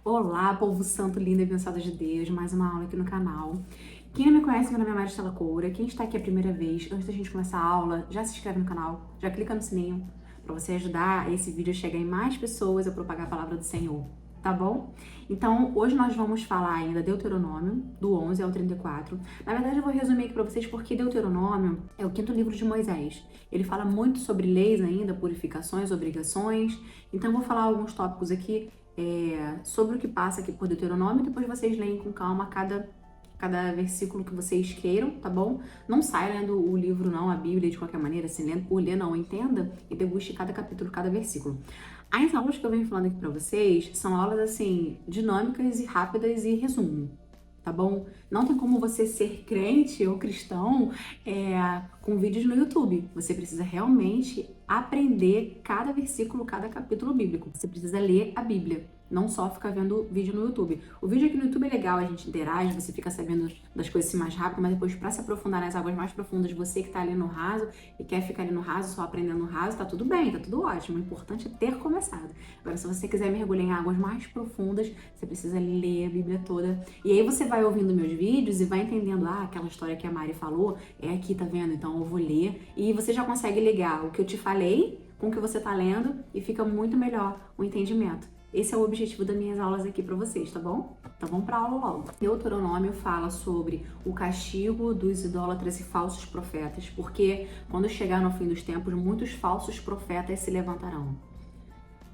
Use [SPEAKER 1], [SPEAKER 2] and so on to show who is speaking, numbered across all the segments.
[SPEAKER 1] Olá, povo santo, lindo e abençoado de Deus, mais uma aula aqui no canal. Quem não me conhece, meu nome é Maristela Coura. Quem está aqui a primeira vez, antes da gente começar a aula, já se inscreve no canal, já clica no sininho, para você ajudar esse vídeo a chegar em mais pessoas, a propagar a palavra do Senhor, tá bom? Então, hoje nós vamos falar ainda Deuteronômio, do 11 ao 34. Na verdade, eu vou resumir aqui para vocês porque Deuteronômio é o quinto livro de Moisés. Ele fala muito sobre leis ainda, purificações, obrigações. Então, eu vou falar alguns tópicos aqui sobre o que passa aqui por Deuteronômio, depois vocês leem com calma cada versículo que vocês queiram, tá bom? Não saia lendo o livro não, a Bíblia de qualquer maneira, assim, lendo por ler não, entenda e deguste cada capítulo, cada versículo. As aulas que eu venho falando aqui pra vocês são aulas, assim, dinâmicas e rápidas e resumo, tá bom? Não tem como você ser crente ou cristão com vídeos no YouTube. Você precisa realmente aprender cada versículo, cada capítulo bíblico. Você precisa ler a Bíblia, não só ficar vendo vídeo no YouTube. O vídeo aqui no YouTube é legal, a gente interage, você fica sabendo das coisas assim mais rápido, mas depois para se aprofundar nas águas mais profundas, você que tá ali no raso e quer ficar ali no raso, só aprendendo no raso, tá tudo bem, tá tudo ótimo. O importante é ter começado. Agora, se você quiser mergulhar em águas mais profundas, você precisa ler a Bíblia toda. E aí você vai ouvindo meus vídeos e vai entendendo, aquela história que a Mari falou, é aqui, tá vendo? Então eu vou ler. E você já consegue ligar o que eu te falei com o que você tá lendo e fica muito melhor o entendimento. Esse é o objetivo das minhas aulas aqui para vocês, tá bom? Então vamos para a aula logo. Deuteronômio fala sobre o castigo dos idólatras e falsos profetas, porque quando chegar no fim dos tempos, muitos falsos profetas se levantarão.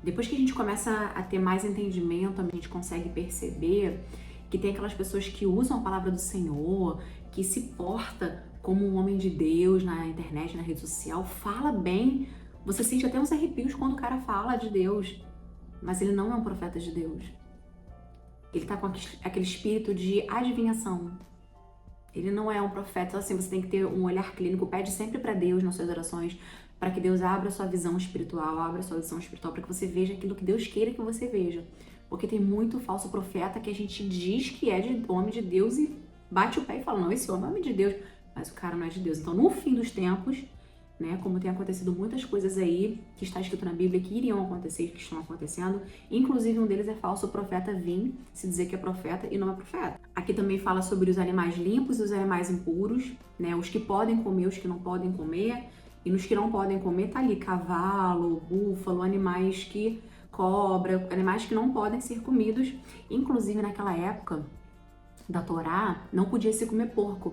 [SPEAKER 1] Depois que a gente começa a ter mais entendimento, a gente consegue perceber que tem aquelas pessoas que usam a palavra do Senhor, que se porta como um homem de Deus na internet, na rede social, fala bem. Você sente até uns arrepios quando o cara fala de Deus. Mas ele não é um profeta de Deus. Ele tá com aquele espírito de adivinhação. Ele não é um profeta, assim, você tem que ter um olhar clínico, pede sempre para Deus nas suas orações, para que Deus abra a sua visão espiritual, para que você veja aquilo que Deus queira que você veja. Porque tem muito falso profeta que a gente diz que é de homem de Deus e bate o pé e fala, não, esse homem é homem de Deus, mas o cara não é de Deus. Então, no fim dos tempos, né, como tem acontecido muitas coisas aí, que está escrito na Bíblia, que iriam acontecer, que estão acontecendo, inclusive um deles é falso profeta vir se dizer que é profeta e não é profeta. Aqui também fala sobre os animais limpos e os animais impuros, né, os que podem comer, os que não podem comer, e nos que não podem comer tá ali cavalo, búfalo, animais que cobra, animais que não podem ser comidos. Inclusive naquela época da Torá, não podia se comer porco.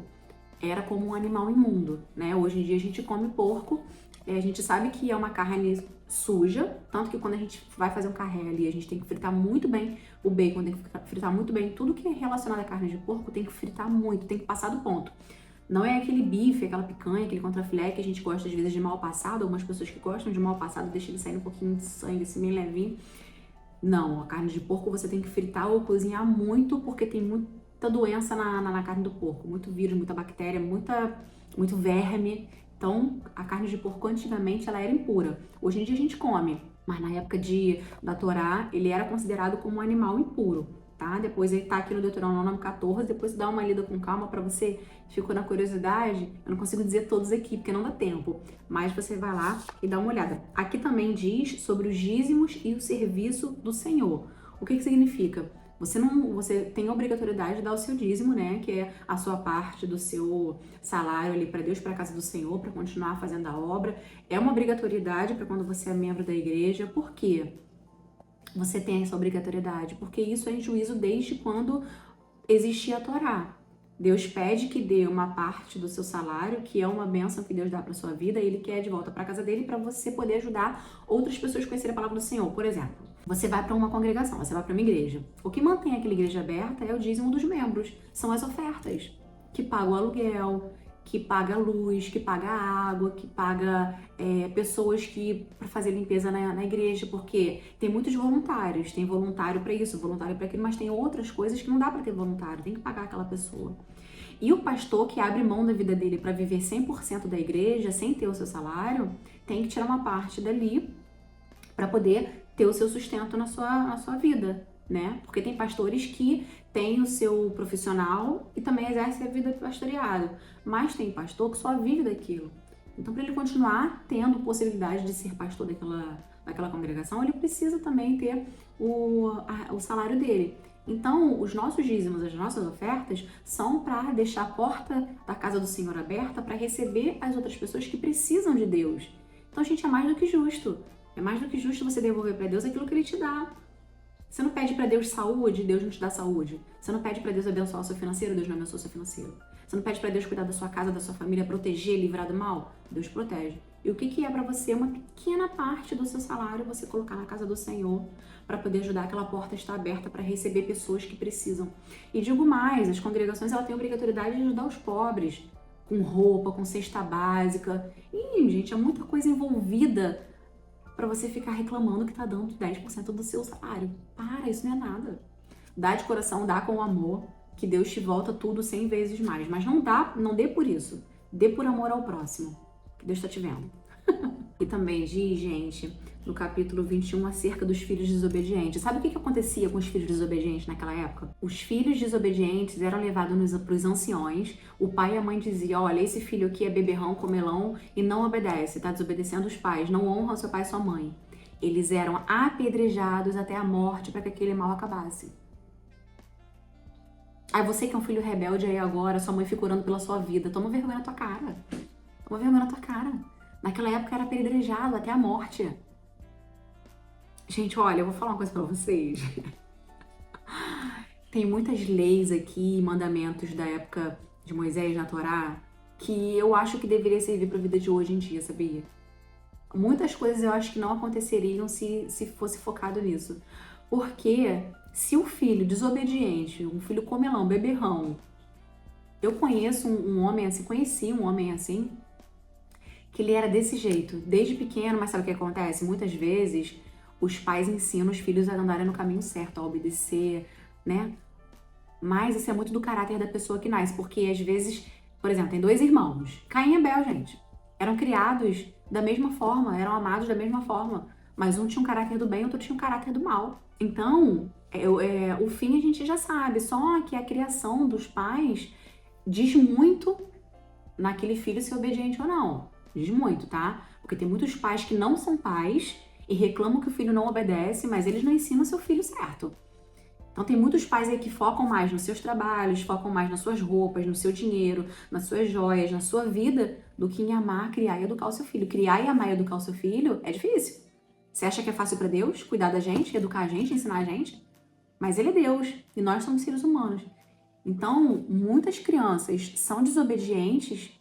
[SPEAKER 1] Era como um animal imundo, né? Hoje em dia a gente come porco, a gente sabe que é uma carne suja, tanto que quando a gente vai fazer um carré ali, a gente tem que fritar muito bem o bacon, tem que fritar muito bem tudo que é relacionado à carne de porco, tem que fritar muito, tem que passar do ponto. Não é aquele bife, aquela picanha, aquele contrafilé que a gente gosta às vezes de mal passado, algumas pessoas que gostam de mal passado deixam ele sair um pouquinho de sangue, assim, bem levinho. Não, a carne de porco você tem que fritar ou cozinhar muito, porque tem muita doença na carne do porco, muito vírus, muita bactéria, muito verme. Então, a carne de porco antigamente ela era impura. Hoje em dia a gente come, mas na época da Torá ele era considerado como um animal impuro, tá? Depois ele tá aqui no Deuteronômio 14, depois dá uma lida com calma para você. Ficou na curiosidade? Eu não consigo dizer todos aqui porque não dá tempo, mas você vai lá e dá uma olhada. Aqui também diz sobre os dízimos e o serviço do Senhor. O que significa? Você tem a obrigatoriedade de dar o seu dízimo, né? Que é a sua parte do seu salário ali para Deus, para a casa do Senhor, para continuar fazendo a obra. É uma obrigatoriedade para quando você é membro da igreja. Por quê? Você tem essa obrigatoriedade? Porque isso é em juízo desde quando existia a Torá. Deus pede que dê uma parte do seu salário, que é uma bênção que Deus dá para sua vida, e Ele quer de volta para casa dele para você poder ajudar outras pessoas a conhecerem a palavra do Senhor. Por exemplo, você vai para uma congregação, você vai para uma igreja. O que mantém aquela igreja aberta é o dízimo dos membros, são as ofertas, que pagam o aluguel, que paga a luz, que paga a água, que paga pessoas para fazer limpeza na igreja, porque tem muitos voluntários, tem voluntário para isso, voluntário para aquilo, mas tem outras coisas que não dá para ter voluntário, tem que pagar aquela pessoa. E o pastor que abre mão da vida dele para viver 100% da igreja, sem ter o seu salário, tem que tirar uma parte dali para poder ter o seu sustento na sua vida, né? Porque tem pastores que têm o seu profissional e também exercem a vida de pastoreado, mas tem pastor que só vive daquilo. Então, para ele continuar tendo possibilidade de ser pastor daquela congregação, ele precisa também ter o salário dele. Então, os nossos dízimos, as nossas ofertas são para deixar a porta da casa do Senhor aberta para receber as outras pessoas que precisam de Deus. Então, gente, é mais do que justo. É mais do que justo você devolver para Deus aquilo que Ele te dá. Você não pede para Deus saúde, Deus não te dá saúde. Você não pede para Deus abençoar o seu financeiro, Deus não abençoa o seu financeiro. Você não pede para Deus cuidar da sua casa, da sua família, proteger, livrar do mal, Deus protege. E o que é para você uma pequena parte do seu salário você colocar na casa do Senhor para poder ajudar aquela porta a estar aberta para receber pessoas que precisam. E digo mais, as congregações elas têm a obrigatoriedade de ajudar os pobres com roupa, com cesta básica. E, gente, é muita coisa envolvida para você ficar reclamando que tá dando 10% do seu salário. Para, isso não é nada. Dá de coração, dá com amor, que Deus te volta tudo 100 vezes mais. Mas não dê por isso. Dê por amor ao próximo, que Deus tá te vendo. E também diz, gente, no capítulo 21, acerca dos filhos desobedientes. Sabe o que acontecia com os filhos desobedientes naquela época? Os filhos desobedientes eram levados para os anciões, o pai e a mãe diziam, olha, esse filho aqui é beberrão, comelão e não obedece, tá desobedecendo os pais, não honra seu pai e sua mãe. Eles eram apedrejados até a morte para que aquele mal acabasse. Aí você que é um filho rebelde aí agora, sua mãe fica orando pela sua vida, toma vergonha na tua cara. Toma vergonha na tua cara. Naquela época era apedrejado até a morte. Gente, olha, eu vou falar uma coisa pra vocês. Tem muitas leis aqui, mandamentos da época de Moisés na Torá, que eu acho que deveria servir pra vida de hoje em dia, sabia? Muitas coisas eu acho que não aconteceriam se fosse focado nisso. Porque se o filho desobediente, um filho comelão, beberrão, eu conheço um homem assim, conheci um homem assim, que ele era desse jeito, desde pequeno, mas sabe o que acontece? Muitas vezes os pais ensinam os filhos a andarem no caminho certo, a obedecer, né? Mas isso é muito do caráter da pessoa que nasce, porque às vezes, por exemplo, tem 2 irmãos, Caim e Abel, gente, eram criados da mesma forma, eram amados da mesma forma, mas um tinha um caráter do bem, outro tinha um caráter do mal. Então, o fim a gente já sabe, só que a criação dos pais diz muito naquele filho ser obediente ou não. Diz muito, tá? Porque tem muitos pais que não são pais e reclamam que o filho não obedece, mas eles não ensinam o seu filho certo. Então tem muitos pais aí que focam mais nos seus trabalhos, focam mais nas suas roupas, no seu dinheiro, nas suas joias, na sua vida, do que em amar, criar e educar o seu filho. Criar e amar e educar o seu filho é difícil. Você acha que é fácil para Deus cuidar da gente, educar a gente, ensinar a gente? Mas Ele é Deus e nós somos seres humanos. Então, muitas crianças são desobedientes.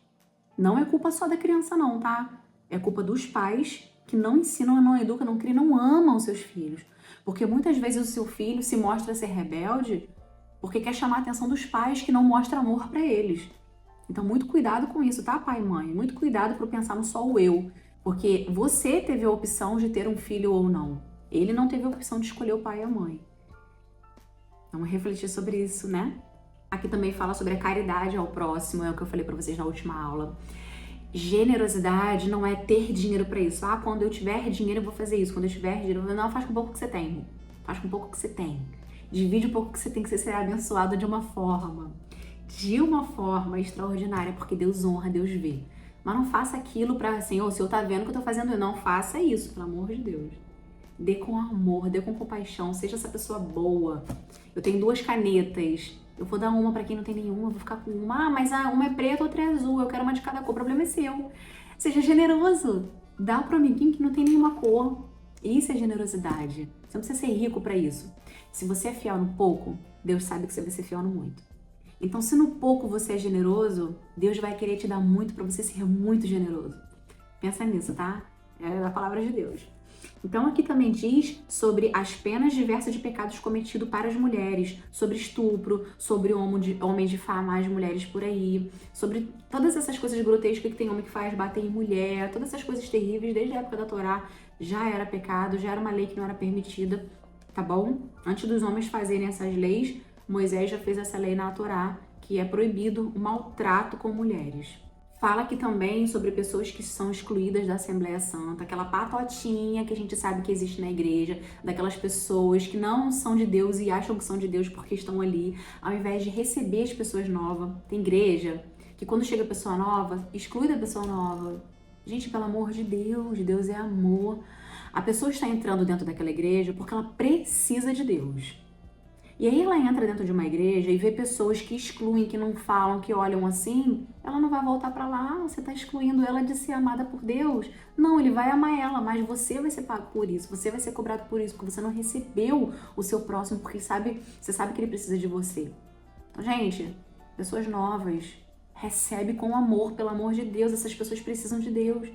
[SPEAKER 1] Não é culpa só da criança não, tá? É culpa dos pais que não ensinam, não educam, não criam, não amam os seus filhos. Porque muitas vezes o seu filho se mostra ser rebelde porque quer chamar a atenção dos pais que não mostram amor para eles. Então, muito cuidado com isso, tá, pai e mãe? Muito cuidado para pensar no só o eu. Porque você teve a opção de ter um filho ou não. Ele não teve a opção de escolher o pai e a mãe. Vamos refletir sobre isso, né? Aqui também fala sobre a caridade ao próximo, é o que eu falei pra vocês na última aula. Generosidade não é ter dinheiro pra isso. Ah, quando eu tiver dinheiro eu vou fazer isso. Quando eu tiver dinheiro eu vou... Não, faz com um pouco que você tem. Faz com um pouco que você tem. Divide um pouco que você tem, que você será abençoado de uma forma extraordinária, porque Deus honra, Deus vê. Mas não faça aquilo pra assim, se eu tá vendo que eu tô fazendo, não faça isso, pelo amor de Deus. Dê com amor, dê com compaixão, seja essa pessoa boa. Eu tenho 2 canetas. Eu vou dar uma pra quem não tem nenhuma, eu vou ficar com uma. Ah, mas uma é preta, outra é azul, eu quero uma de cada cor, o problema é seu. Seja generoso. Dá pro amiguinho que não tem nenhuma cor. Isso é generosidade. Você não precisa ser rico pra isso. Se você é fiel no pouco, Deus sabe que você vai ser fiel no muito. Então, se no pouco você é generoso, Deus vai querer te dar muito pra você ser muito generoso. Pensa nisso, tá? É a palavra de Deus. Então aqui também diz sobre as penas diversas de pecados cometidos para as mulheres, sobre estupro, sobre homem difamar as mulheres por aí, sobre todas essas coisas grotescas que tem homem que faz bater em mulher, todas essas coisas terríveis, desde a época da Torá já era pecado, já era uma lei que não era permitida, tá bom? Antes dos homens fazerem essas leis, Moisés já fez essa lei na Torá, que é proibido o maltrato com mulheres. Fala aqui também sobre pessoas que são excluídas da Assembleia Santa, aquela patotinha que a gente sabe que existe na igreja, daquelas pessoas que não são de Deus e acham que são de Deus porque estão ali, ao invés de receber as pessoas novas. Tem igreja que quando chega a pessoa nova, exclui da pessoa nova. Gente, pelo amor de Deus é amor. A pessoa está entrando dentro daquela igreja porque ela precisa de Deus. E aí ela entra dentro de uma igreja e vê pessoas que excluem, que não falam, que olham assim, ela não vai voltar para lá. Você está excluindo ela de ser amada por Deus. Não, ele vai amar ela, mas você vai ser pago por isso, você vai ser cobrado por isso, porque você não recebeu o seu próximo, porque você sabe que ele precisa de você. Então, gente, pessoas novas, recebe com amor, pelo amor de Deus, essas pessoas precisam de Deus.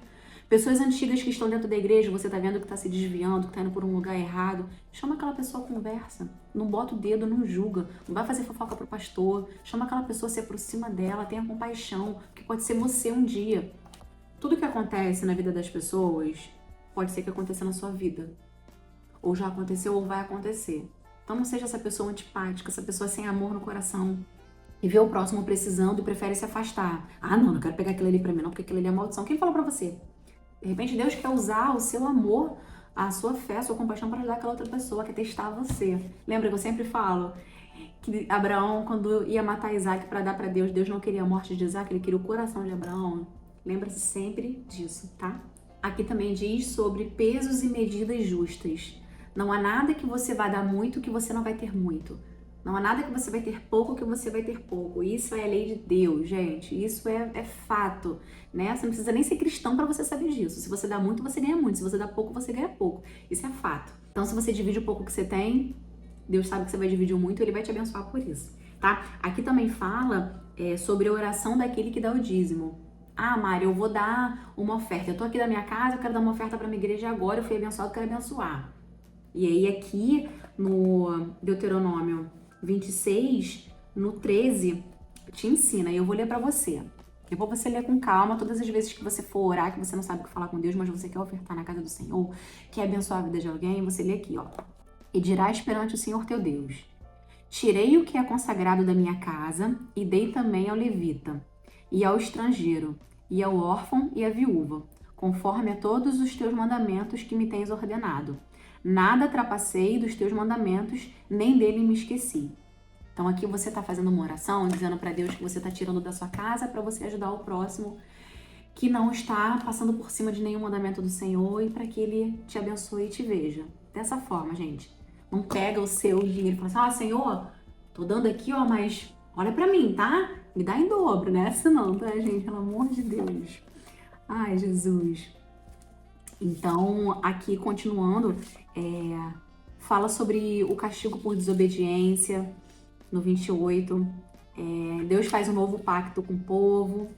[SPEAKER 1] Pessoas antigas que estão dentro da igreja, você tá vendo que tá se desviando, que tá indo por um lugar errado, chama aquela pessoa, conversa, não bota o dedo, não julga, não vai fazer fofoca pro pastor, chama aquela pessoa, se aproxima dela, tenha compaixão, que pode ser você um dia. Tudo que acontece na vida das pessoas, pode ser que aconteça na sua vida. Ou já aconteceu ou vai acontecer. Então não seja essa pessoa antipática, essa pessoa sem amor no coração, e vê o próximo precisando e prefere se afastar. Ah, não quero pegar aquilo ali pra mim não, porque aquilo ali é maldição. Quem falou pra você? De repente, Deus quer usar o seu amor, a sua fé, a sua compaixão para ajudar aquela outra pessoa, quer testar você. Lembra que eu sempre falo que Abraão, quando ia matar Isaac para dar para Deus, Deus não queria a morte de Isaac, ele queria o coração de Abraão. Lembra-se sempre disso, tá? Aqui também diz sobre pesos e medidas justas. Não há nada que você vai dar muito que você não vai ter muito. Não há nada que você vai ter pouco que você vai ter pouco. Isso é a lei de Deus, gente. Isso é fato, né? Você não precisa nem ser cristão para você saber disso. Se você dá muito, você ganha muito. Se você dá pouco, você ganha pouco. Isso é fato. Então, se você divide o pouco que você tem, Deus sabe que você vai dividir muito e Ele vai te abençoar por isso, tá? Aqui também fala sobre a oração daquele que dá o dízimo. Ah, Mari, eu vou dar uma oferta. Eu tô aqui da minha casa, eu quero dar uma oferta para minha igreja agora. Eu fui abençoado, eu quero abençoar. E aí aqui no Deuteronômio 26, no 13, te ensina, e eu vou ler pra você. Depois você lê com calma, todas as vezes que você for orar, que você não sabe o que falar com Deus, mas você quer ofertar na casa do Senhor, quer abençoar a vida de alguém, você lê aqui, ó. E dirás perante o Senhor teu Deus: tirei o que é consagrado da minha casa e dei também ao levita, e ao estrangeiro, e ao órfão e à viúva, conforme a todos os teus mandamentos que me tens ordenado. Nada trapacei dos teus mandamentos, nem dele me esqueci. Então aqui você está fazendo uma oração, dizendo para Deus que você está tirando da sua casa para você ajudar o próximo que não está passando por cima de nenhum mandamento do Senhor e para que Ele te abençoe e te veja. Dessa forma, gente. Não pega o seu dinheiro e fala assim: Senhor, tô dando aqui, ó, mas olha para mim, tá? Me dá em dobro, né? Essa não, tá, gente? Pelo amor de Deus. Ai, Jesus. Então, aqui continuando, fala sobre o castigo por desobediência, no 28. Deus faz um novo pacto com o povo,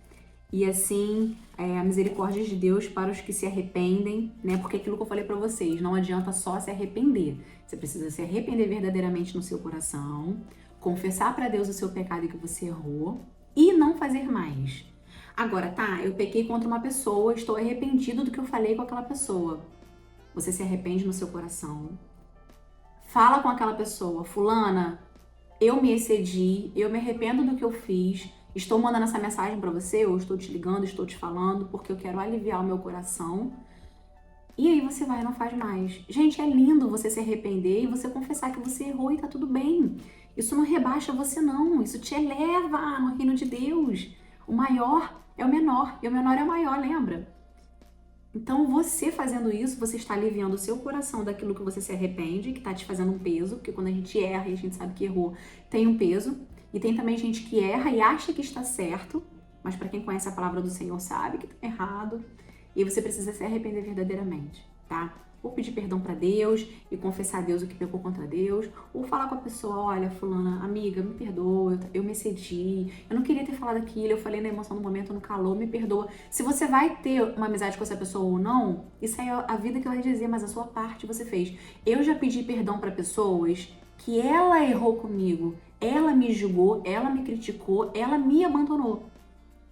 [SPEAKER 1] e assim, a misericórdia de Deus para os que se arrependem, né? Porque aquilo que eu falei para vocês, não adianta só se arrepender. Você precisa se arrepender verdadeiramente no seu coração, confessar para Deus o seu pecado e que você errou, e não fazer mais. Agora, tá, eu pequei contra uma pessoa, estou arrependido do que eu falei com aquela pessoa. Você se arrepende no seu coração. Fala com aquela pessoa: fulana, eu me excedi, eu me arrependo do que eu fiz, estou mandando essa mensagem pra você, ou estou te ligando, estou te falando, porque eu quero aliviar o meu coração. E aí você vai e não faz mais. Gente, é lindo você se arrepender e você confessar que você errou e tá tudo bem. Isso não rebaixa você não, isso te eleva no reino de Deus. O maior é o menor e o menor é o maior, lembra? Então, você fazendo isso, você está aliviando o seu coração daquilo que você se arrepende, que está te fazendo um peso, porque quando a gente erra e a gente sabe que errou, tem um peso. E tem também gente que erra e acha que está certo, mas para quem conhece a palavra do Senhor sabe que está errado. E você precisa se arrepender verdadeiramente, tá? Ou pedir perdão para Deus e confessar a Deus o que pecou contra Deus, ou falar com a pessoa: olha, fulana, amiga, me perdoa, eu me excedi, eu não queria ter falado aquilo, eu falei na emoção do momento, no calor, me perdoa. Se você vai ter uma amizade com essa pessoa ou não, isso aí é a vida que ela vai dizer, mas a sua parte você fez. Eu já pedi perdão para pessoas que ela errou comigo, ela me julgou, ela me criticou, ela me abandonou,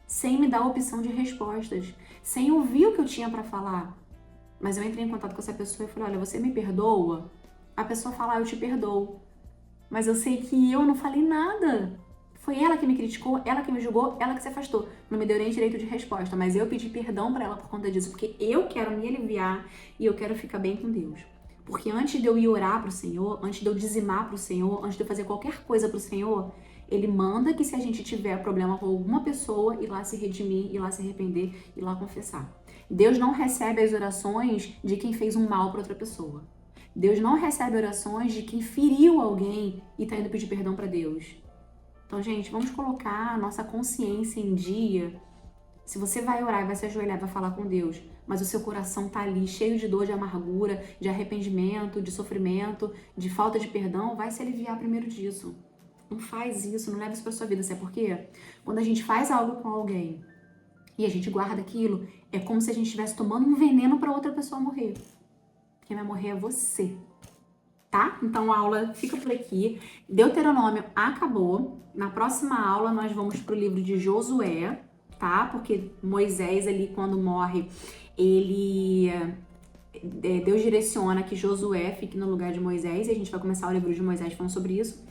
[SPEAKER 1] sem me dar opção de respostas, sem ouvir o que eu tinha para falar. Mas eu entrei em contato com essa pessoa e falei: olha, você me perdoa? A pessoa fala: eu te perdoo. Mas eu sei que eu não falei nada. Foi ela que me criticou, ela que me julgou, ela que se afastou. Não me deu nem direito de resposta, mas eu pedi perdão para ela por conta disso, porque eu quero me aliviar e eu quero ficar bem com Deus. Porque antes de eu ir orar pro Senhor, antes de eu dizimar pro Senhor, antes de eu fazer qualquer coisa pro Senhor, Ele manda que, se a gente tiver problema com alguma pessoa, ir lá se redimir, ir lá se arrepender, ir lá confessar. Deus não recebe as orações de quem fez um mal para outra pessoa. Deus não recebe orações de quem feriu alguém e está indo pedir perdão para Deus. Então, gente, vamos colocar a nossa consciência em dia. Se você vai orar e vai se ajoelhar e vai falar com Deus, mas o seu coração tá ali cheio de dor, de amargura, de arrependimento, de sofrimento, de falta de perdão, vai se aliviar primeiro disso. Não faz isso, não leva isso pra sua vida. Sabe por quê? Quando a gente faz algo com alguém e a gente guarda aquilo, é como se a gente estivesse tomando um veneno para outra pessoa morrer. Quem vai morrer é você. Tá? Então a aula fica por aqui. Deuteronômio acabou. Na próxima aula nós vamos pro livro de Josué, tá? Porque Moisés ali, quando morre, Deus direciona que Josué fique no lugar de Moisés, e a gente vai começar o livro de Moisés falando sobre isso.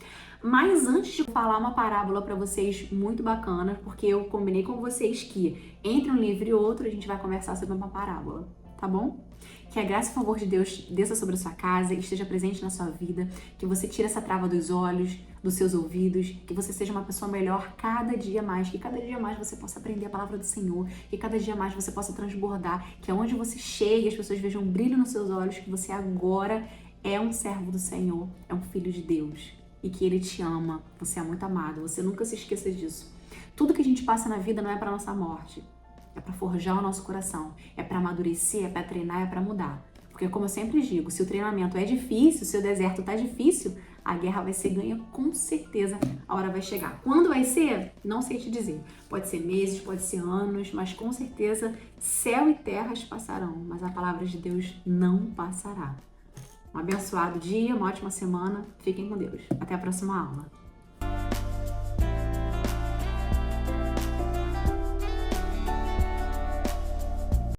[SPEAKER 1] Mas antes de falar uma parábola para vocês muito bacana, porque eu combinei com vocês que entre um livro e outro a gente vai conversar sobre uma parábola, tá bom? Que a graça e o favor de Deus desça sobre a sua casa e esteja presente na sua vida, que você tire essa trava dos olhos, dos seus ouvidos, que você seja uma pessoa melhor cada dia mais, que cada dia mais você possa aprender a palavra do Senhor, que cada dia mais você possa transbordar, que aonde você chegue as pessoas vejam um brilho nos seus olhos, que você agora é um servo do Senhor, é um filho de Deus e que Ele te ama, você é muito amado, você nunca se esqueça disso. Tudo que a gente passa na vida não é para nossa morte. É para forjar o nosso coração, é para amadurecer, é para treinar, é para mudar. Porque como eu sempre digo, se o treinamento é difícil, se o deserto tá difícil, a guerra vai ser ganha com certeza, a hora vai chegar. Quando vai ser? Não sei te dizer. Pode ser meses, pode ser anos, mas com certeza céu e terras passarão, mas a palavra de Deus não passará. Um abençoado dia, uma ótima semana. Fiquem com Deus. Até a próxima aula.